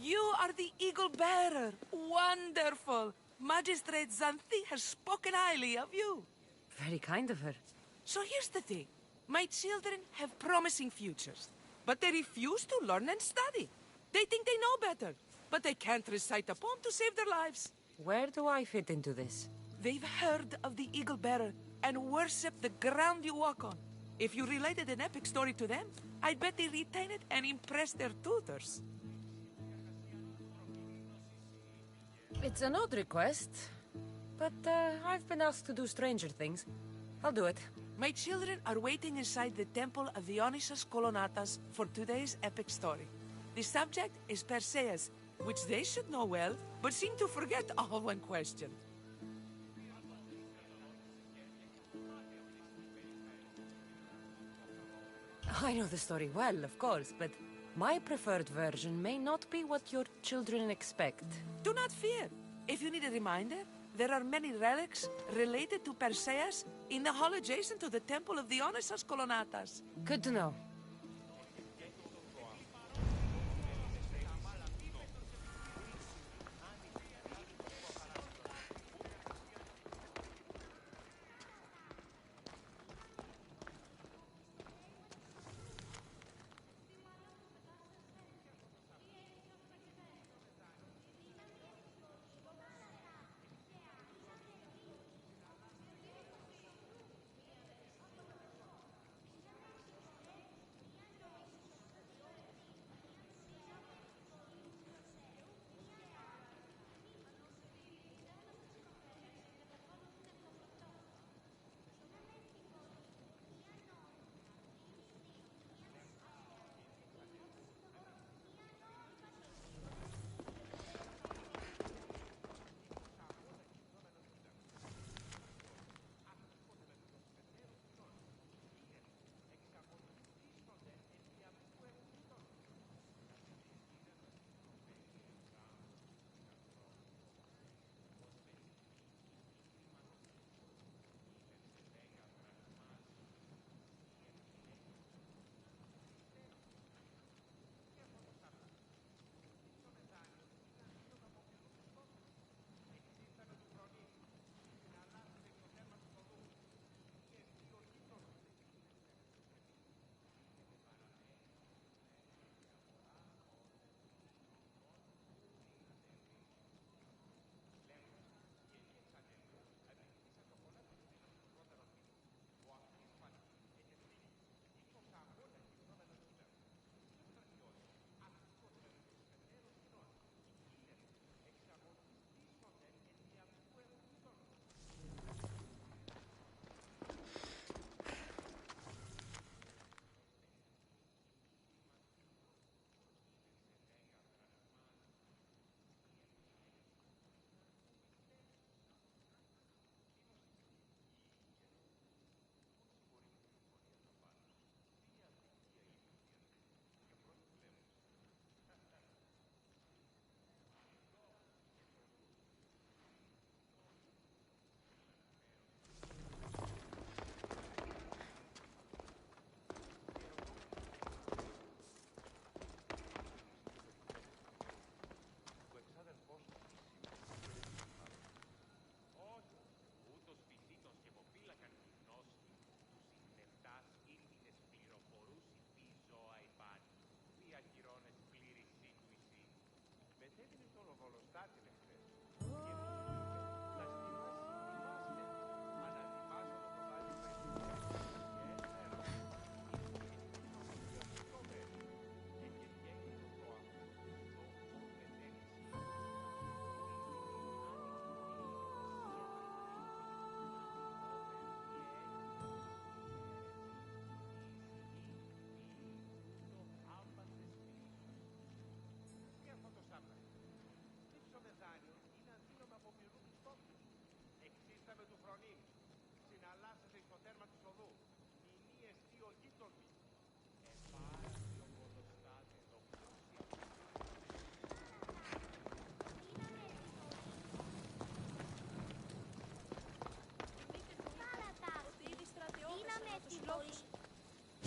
You are the Eagle Bearer. Wonderful. Magistrate Xanthi has spoken highly of you. Very kind of her. So here's the thing. My children have promising futures, but they refuse to learn and study. They think they know better, but they can't recite a poem to save their lives. Where do I fit into this? They've heard of the Eagle Bearer and worship the ground you walk on. If you related an epic story to them, I'd bet they retain it and impress their tutors. It's an odd request, but I've been asked to do stranger things. I'll do it. My children are waiting inside the temple of the Dionysus Kolonatas for today's epic story. The subject is Perseus, which they should know well, but seem to forget all when questioned. I know the story well, of course, but my preferred version may not be what your children expect. Do not fear. If you need a reminder, there are many relics related to Perseus in the hall adjacent to the temple of the Dionysus Kolonatas. Good to know.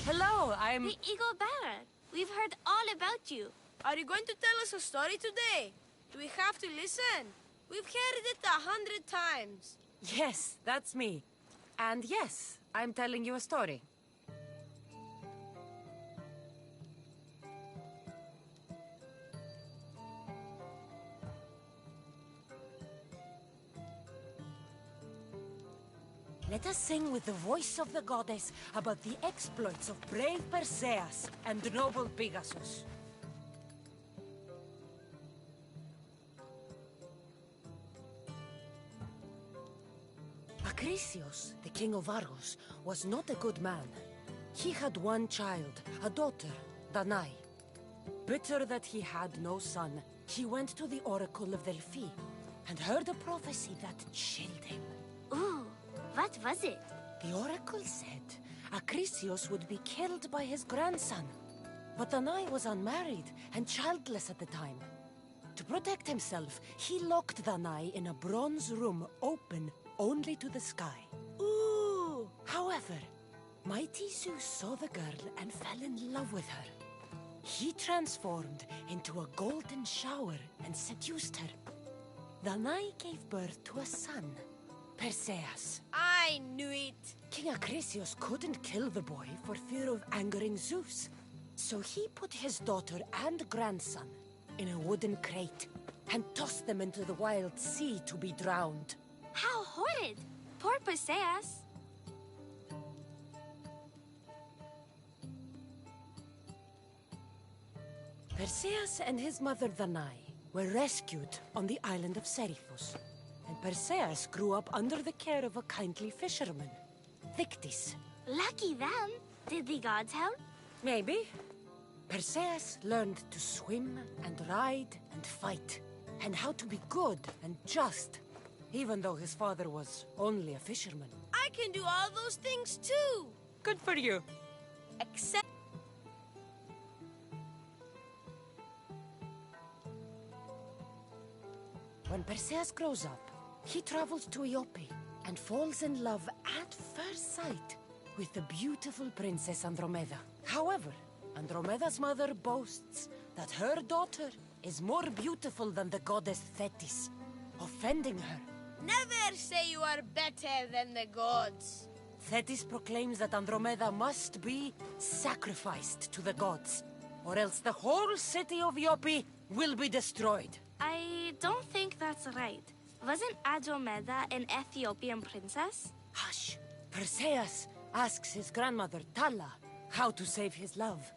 Hello, I'm... The Eagle Bearer. We've heard all about you. Are you going to tell us a story today? Do we have to listen? We've heard it 100 times. Yes, that's me. And yes, I'm telling you a story. Let us sing with the voice of the goddess about the exploits of brave Perseus and noble Pegasus. Acrisius, the king of Argos, was not a good man. He had one child, a daughter, Danae. Bitter that he had no son, he went to the oracle of Delphi and heard a prophecy that chilled him. Ooh, what was it? The oracle said Acrisius would be killed by his grandson. But Danae was unmarried and childless at the time. To protect himself, he locked Danae in a bronze room open only to the sky. Ooh! However, mighty Zeus saw the girl and fell in love with her. He transformed into a golden shower and seduced her. Danae gave birth to a son, Perseus. I knew it! King Acrisius couldn't kill the boy for fear of angering Zeus. So he put his daughter and grandson in a wooden crate and tossed them into the wild sea to be drowned. How horrid! Poor Perseus. Perseus and his mother Danae were rescued on the island of Seriphus, and Perseus grew up under the care of a kindly fisherman, Thictis. Lucky them. Did the gods help? Maybe. Perseus learned to swim and ride and fight, and how to be good and just, even though his father was only a fisherman. I can do all those things too! Good for you. Except... When Perseus grows up, he travels to Iope and falls in love at first sight with the beautiful princess Andromeda. However, Andromeda's mother boasts that her daughter is more beautiful than the goddess Thetis, offending her. Never say you are better than the gods. Thetis proclaims that Andromeda must be sacrificed to the gods, or else the whole city of Iope will be destroyed. I don't think that's right. Wasn't Andromeda an Ethiopian princess? Hush! Perseus asks his grandmother Thala how to save his love.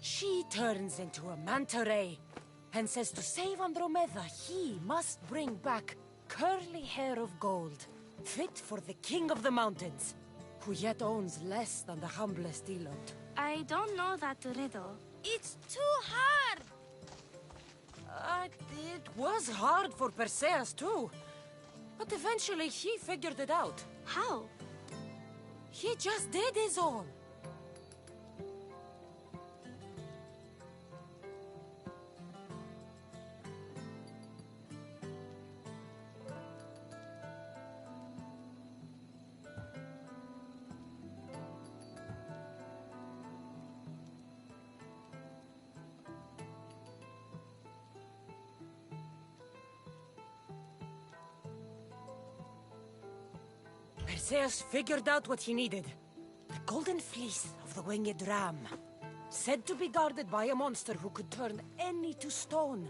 She turns into a manta ray and says to save Andromeda, he must bring back curly hair of gold, fit for the king of the mountains, who yet owns less than the humblest elot. I don't know that riddle. It's too hard! It was hard for Perseus too, but eventually he figured it out. How? He just did his all. Perseus figured out what he needed. The golden fleece of the winged ram, said to be guarded by a monster who could turn any to stone.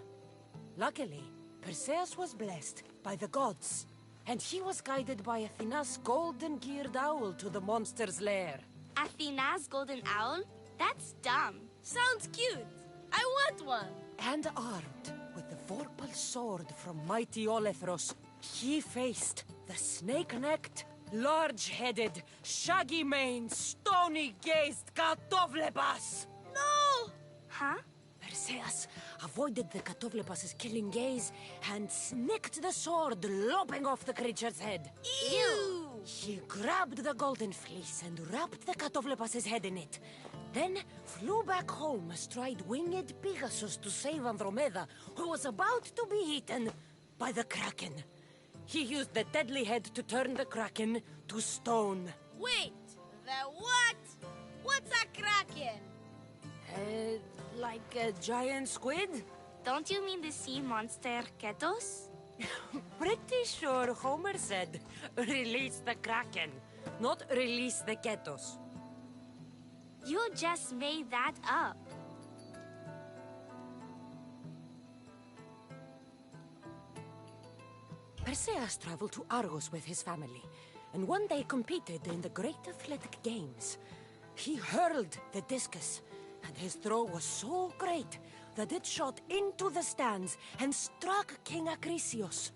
Luckily, Perseus was blessed by the gods, and he was guided by Athena's golden-geared owl to the monster's lair. Athena's golden owl? That's dumb. Sounds cute. I want one. And armed with the vorpal sword from mighty Olethros, he faced the snake-necked, large-headed, shaggy-maned, stony-gazed Katovlepas! No! Huh? Perseus avoided the Katovlepas' killing gaze and snicked the sword, lopping off the creature's head. Ew! He grabbed the golden fleece and wrapped the Katovlepas' head in it, then flew back home astride winged Pegasus to save Andromeda, who was about to be eaten by the Kraken. He used the deadly head to turn the Kraken to stone. Wait, the what? What's a kraken? Like a giant squid? Don't you mean the sea monster Ketos? Pretty sure Homer said, release the Kraken, not release the Ketos. You just made that up. Perseus traveled to Argos with his family, and one day competed in the Great Athletic Games. He hurled the discus, and his throw was so great that it shot into the stands and struck King Acrisius.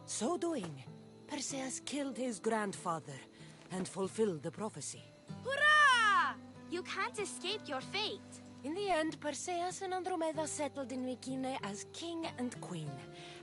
So doing, Perseus killed his grandfather and fulfilled the prophecy. Hurrah! You can't escape your fate. In the end, Perseus and Andromeda settled in Mycenae as king and queen,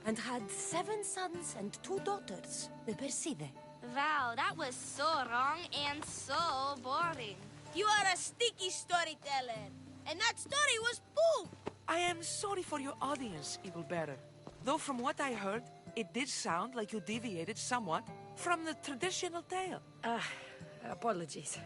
and had 7 sons and 2 daughters, the Perseidae. Wow, that was so wrong and so boring. You are a sticky storyteller. And that story was poop! I am sorry for your audience, Evil Bearer. Though from what I heard, it did sound like you deviated somewhat from the traditional tale. Apologies.